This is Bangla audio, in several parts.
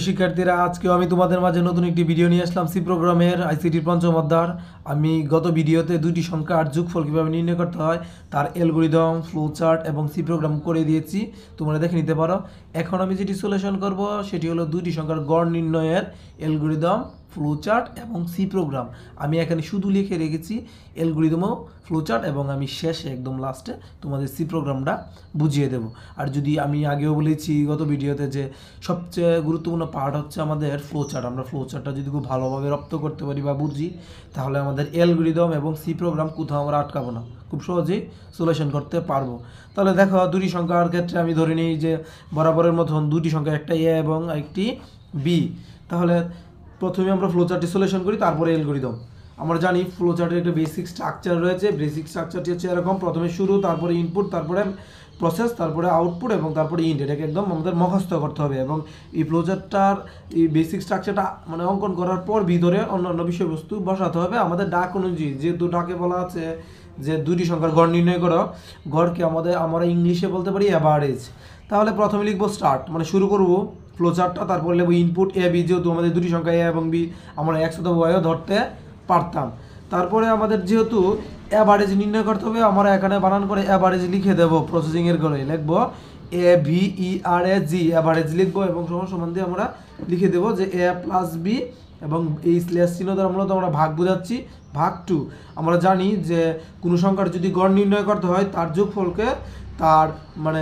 শিক্ষার্থীরা, আজকেও আমি তোমাদের মাঝে নতুন একটি ভিডিও নিয়ে আসলাম সি প্রোগ্রামের আইসিটির পঞ্চম অধ্যায়। আমি গত ভিডিওতে দুইটি সংখ্যার যোগফল কীভাবে নির্ণয় করতে হয় তার অ্যালগরিদম, ফ্লো চার্ট এবং সি প্রোগ্রাম করে দিয়েছি, তোমরা দেখে নিতে পারো। এখন আমি যেটি সলিউশন করব সেটি হলো দুইটি সংখ্যার গড় নির্ণয়ের অ্যালগরিদম, ফ্লো চার্ট এবং সি প্রোগ্রাম। আমি এখানে শুধু লিখে রেখেছি অ্যালগরিদমও, ফ্লো চার্ট এবং আমি শেষে একদম লাস্টে তোমাদের সি প্রোগ্রামটা বুঝিয়ে দেব। আর যদি আমি আগেও বলেছি গত ভিডিওতে যে সবচেয়ে গুরুত্বপূর্ণ পার্ট হচ্ছে আমাদের ফ্লো চার্ট। আমরা ফ্লো চার্টটা যদি খুব ভালোভাবে রপ্ত করতে পারি বা বুঝি, তাহলে আমাদের অ্যালগরিদম এবং সি প্রোগ্রাম কোথাও আমরা আটকাবো না, খুব সহজেই সলিউশন করতে পারবো। তাহলে দেখো, দুটি সংখ্যার ক্ষেত্রে আমি ধরে নিই যে বরাবরের মতন দুটি সংখ্যা, একটা এ এবং একটি বি। তাহলে প্রথমে আমরা ফ্লো চার্টটি সলিউশন করি, তারপরে অ্যালগরিদম। আমরা জানি ফ্লো চার্টের একটা বেসিক স্ট্রাকচার রয়েছে। বেসিক স্ট্রাকচারটি হচ্ছে এরকম: প্রথমে শুরু, তারপরে ইনপুট, তারপরে প্রসেস, তারপরে আউটপুট এবং তারপরে ইন্ট। এটাকে একদম আমাদের মুখস্থ করতে হবে। এবং এই ফ্লো চার্টটার এই বেসিক স্ট্রাকচারটা মানে অঙ্কন করার পর ভিতরে অন্যান্য বিষয়বস্তু বসাতে হবে আমাদের ডাক অনুযায়ী। যেহেতু ডাকে বলা আছে যে দুটি সংখ্যার গড় নির্ণয় করো, গড়কে আমরা ইংলিশে বলতে পারি অ্যাভারেজ। তাহলে প্রথমে লিখবো স্টার্ট, মানে শুরু করবো ফ্লো চার্টটা, তারপরে লিখবো ইনপুট এ বি। যেহেতু আমাদের দুটি সংখ্যা এ এবং বি, আমরা একসাথে ওয়াইও ধরতে পারতাম। তারপরে আমাদের যেহেতু অ্যাভারেজ নির্ণয় করতে হবে, আমরা এখানে বানান করে অ্যাভারেজ লিখে দেবো। প্রসেসিংয়ের করে লিখবো A V E R A G, average লিখবো এবং সমান সমান দিয়ে আমরা লিখে দেবো যে এ প্লাস বি, এবং এই স্ল্যাশ চিহ্ন দ্বারা মূলত আমরা ভাগ বোঝাচ্ছি, ভাগ টু। আমরা জানি যে কোনো সংখ্যার যদি গড় নির্ণয় করতে হয় তার যোগফলকে তার মানে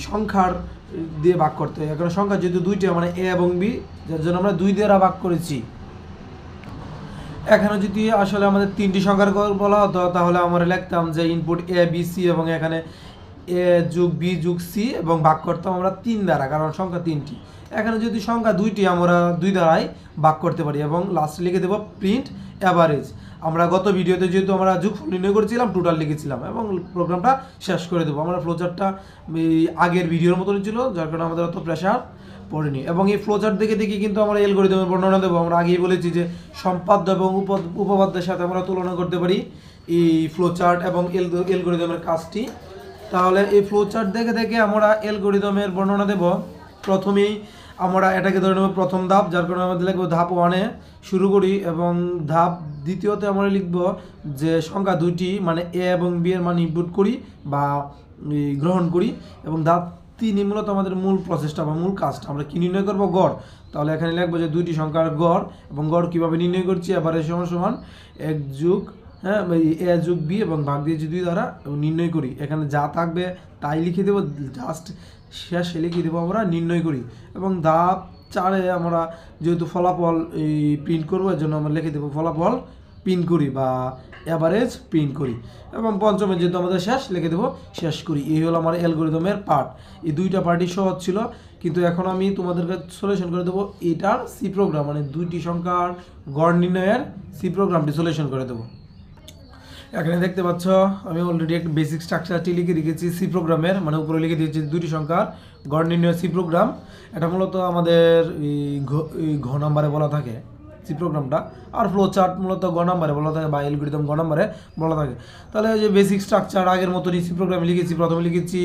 সংখ্যার দিয়ে ভাগ করতে হয়। এখন সংখ্যা যেহেতু দুইটা, মানে এ এবং বি, যার জন্য আমরা দুই দ্বারা ভাগ করেছি। এখানে যদি আসলে আমাদের তিনটি সংখ্যার বলা হতো, তাহলে আমরা লিখতাম যে ইনপুট এ বি সি, এবং এখানে এ যোগ বি যোগ সি, এবং ভাগ করতাম আমরা তিন দ্বারা, কারণ সংখ্যা তিনটি। এখানে যদি সংখ্যা দুইটি, আমরা দুই দ্বারাই ভাগ করতে পারি। এবং লাস্টে লিখে দেবো প্রিন্ট অ্যাভারেজ। আমরা গত ভিডিওতে যেহেতু আমরা যোগফল নির্ণয় করেছিলাম, টোটাল লিখেছিলাম এবং প্রোগ্রামটা শেষ করে দেবো। আমরা ফ্লোচার্টটা আগের ভিডিওর মতনই ছিল, যার কারণে আমাদের অত প্রেশার পড়েনি। এবং এই ফ্লোচার্ট দেখে দেখে কিন্তু আমরা অ্যালগরিদমের বর্ণনা দেবো। আমরা আগেই বলেছি যে সম্পাদ্য এবং উপপাদ্যের সাথে আমরা তুলনা করতে পারি এই ফ্লোচার্ট এবং অ্যালগরিদমের কাজটি। তাহলে এই ফ্লোচার্ট দেখে দেখে আমরা অ্যালগরিদমের বর্ণনা দেব। প্রথমেই আমরা এটাকে ধরে নেব প্রথম ধাপ, যার কারণে আমাদের লিখবো ধাপ 1-এ শুরু করি, এবং ধাপ দ্বিতীয়তে আমরা লিখব যে সংখ্যা দুইটি, মানে এ এবং বি এর মান ইনপুট করি বা গ্রহণ করি। এবং ধাপ 3 মূলত আমাদের মূল প্রসেসটা বা মূল কাজটা, আমরা কি নির্ণয় করবো? গড়। তাহলে এখানে লিখবো যে দুইটি সংখ্যার গড়, এবং গড় কীভাবে নির্ণয় করছি? এভারেজ সমান সমান এক যোগ এ যোগ বি, এবং ভাগ দিয়েছি 2 দ্বারা, এবং নির্ণয় করি। এখানে যা থাকবে তাই লিখে দেবো, জাস্ট শেষে লিখে দেবো আমরা নির্ণয় করি। এবং ধাপ 4-এ আমরা যেহেতু ফলাফল প্রিন্ট করবো, এর জন্য আমরা লিখে দেবো ফলাফল প্রিন্ট করি বা অ্যাভারেজ প্রিন্ট করি। এবং পঞ্চমে যেহেতু আমাদের শেষ, লিখে দেবো শেষ করি। এই হলো আমার অ্যালগরিদমের পার্ট। এই দুইটা পার্টই সহজ ছিল, কিন্তু এখন আমি তোমাদেরকে সলিউশন করে দেবো এটার সি প্রোগ্রাম, মানে দুইটি সংখ্যার গড় নির্ণয়ের সি প্রোগ্রামটি সলিউশন করে দেবো। এখানে দেখতে পাচ্ছ আমি অলরেডি একটা বেসিক স্ট্রাকচারটি লিখে রেখেছি সি প্রোগ্রামের, মানে উপরে লিখে দিয়েছি দুটি সংখ্যার গড় নির্ণয় সি প্রোগ্রাম। এটা মূলত আমাদের ঘ নাম্বারে বলা থাকে সি প্রোগ্রামটা, আর ফ্লো চার্ট মূলত গ নাম্বারে বলা থাকে বা অ্যালগরিদম গ নাম্বারে বলা থাকে। তাহলে যে বেসিক স্ট্রাকচার আগের মতনই সি প্রোগ্রামে লিখেছি। প্রথমে লিখেছি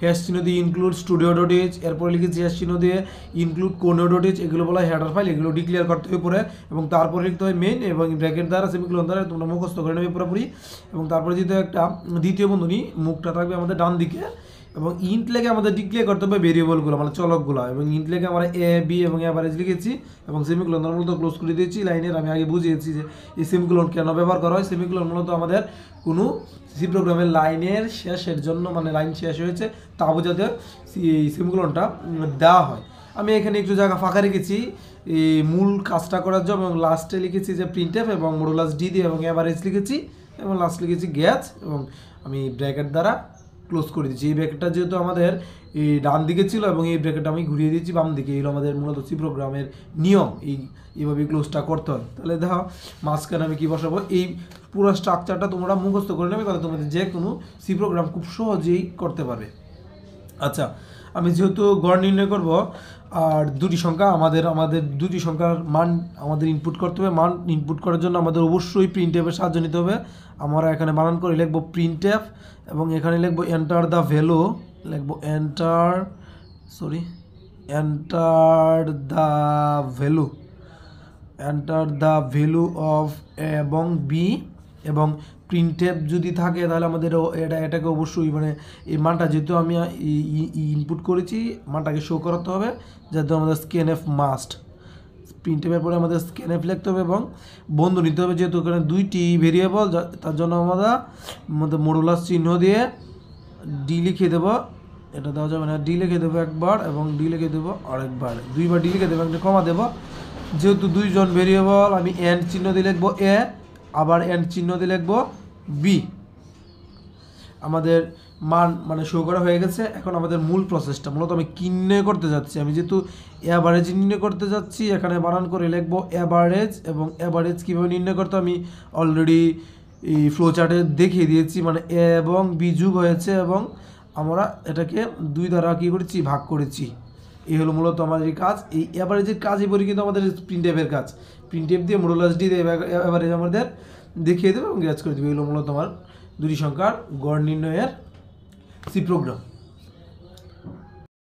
হ্যাশ চিহ্ন দিয়ে ইনক্লুড স্টুডিও ডট এইচ, এরপরে লিখেছি হ্যাশ চিহ্ন দিয়ে ইনক্লুড কোনো ডট এইচ। এগুলো বলা হয় হেডার ফাইল, এগুলো ডিক্লেয়ার করতে হবে পরে। এবং তারপরে লিখতে হয় মেইন, এবং ব্র্যাকেট দ্বারা সেমিকোলন দ্বারা তোমরা মুখস্থ করে নেবে পুরোপুরি। এবং তারপরে যেহেতু একটা দ্বিতীয় বন্ধনী, মুখটা থাকবে আমাদের ডান দিকে, এবং ইন্ট লেগে আমাদের ডিক্লেয়ার করতে হবে ভেরিয়েবলগুলো, মানে চলকগুলো। এবং ইন্ট লেগে আমরা এ বি এবং অ্যাভারেজ লিখেছি, এবং সেমিকোলন মূলত ক্লোজ করে দিয়েছি লাইনের। আমি আগে বুঝিয়েছি যে এই সেমিকোলন কেন ব্যবহার করা হয়। সেমিকোলন মূলত আমাদের কোনো সি প্রোগ্রামের লাইনের শেষের জন্য, মানে লাইন শেষ হয়েছে তা বোঝাতে এই সেমিকোলনটা দেওয়া হয়। আমি এখানে একটু জায়গা ফাঁকা রেখেছি এই মূল কাজটা করার জন্য, এবং লাস্টে লিখেছি যে প্রিন্টএফ এবং মডুলাস ডি দিয়ে, এবং অ্যাভারেজ লিখেছি, এবং লাস্ট লিখেছি গ্যাচ, এবং আমি ব্র্যাকেট দ্বারা ক্লোজ করে দিচ্ছি। এই ব্র্যাকেটটা যেহেতু আমাদের এই ডান দিকে ছিল, এবং এই ব্র্যাকেটটা আমি ঘুরিয়ে দিচ্ছি বাম দিকে। এগুলো আমাদের মূলত সি প্রোগ্রামের নিয়ম, এইভাবে ক্লোজটা করতে হয়। তাহলে দেখো মাঝখানে আমি কী বসাবো, এই পুরো স্ট্রাকচারটা তোমরা মুখস্থ করে নেবে, তাহলে তোমাদের যে কোনো সি প্রোগ্রাম খুব সহজেই করতে পারবে। আচ্ছা, আমি যেহেতু গড় নির্ণয় করব, আর দুটি সংখ্যা আমাদের দুটি সংখ্যার মান আমাদের ইনপুট করতে হবে। মান ইনপুট করার জন্য আমাদের অবশ্যই প্রিন্টএফের সাহায্য নিতে হবে। আমরা এখানে বানান করে লিখবো প্রিন্টএফ, এবং এখানে লিখবো এন্টার দ্য ভ্যালু, লিখবো enter enter the value of এবং বি এবং প্রিন্টএফ যদি থাকে তাহলে আমাদের এটাকে অবশ্যই মানে এই মানটা যেহেতু আমি ইনপুট করেছি মানটাকে শো করাতে হবে, যাতে আমাদের স্ক্যানএফ মাস্ট প্রিন্টএফের পরে আমাদের স্ক্যানএফ লিখতে হবে এবং বন্ধু নিতে হবে, যেহেতু এখানে দুইটি ভেরিয়েবল, তার জন্য আমাদের মডুলাস চিহ্ন দিয়ে ডি লিখে দেবো। এটা দেওয়া যাবে না, ডি লিখে দেবো একবার এবং ডি লিখে দেবো আরেকবার, দুইবার ডি লিখে দেবো, একটা কমা দেবো। যেহেতু দুইজন ভেরিয়েবল আমি এন্ড চিহ্ন দিয়ে লিখবো এ, আবার এন্ড চিহ্ন দিয়ে লিখবো বি। আমাদের মান মানে শো করা হয়ে গেছে। এখন আমাদের মূল প্রসেসটা মূলত আমি কি নির্ণয় করতে যাচ্ছি, আমি যেহেতু অ্যাভারেজ নির্ণয় করতে যাচ্ছি এখানে বানান করে লিখবো অ্যাভারেজ, এবং অ্যাভারেজ কীভাবে নির্ণয় করতে আমি অলরেডি এই ফ্লো চার্টে দেখিয়ে দিয়েছি, মানে এ এবং বি যোগ হয়েছে এবং আমরা এটাকে দুই দ্বারা কী করেছি ভাগ করেছি। এই হলো মূলত আমাদের এই কাজ। এই অ্যাভারেজের কাজই বলি কিন্তু আমাদের প্রিন্টএফের কাজ, প্রিন্টএফ দিয়ে মডুলাস ডি দিয়ে অ্যাভারেজ আমাদের দেখিয়ে দেবে এবং গ্যাস করে দেবে। এগুলো মূলত আমার দুটি সংখ্যার গড় নির্ণয়ের সি প্রোগ্রাম।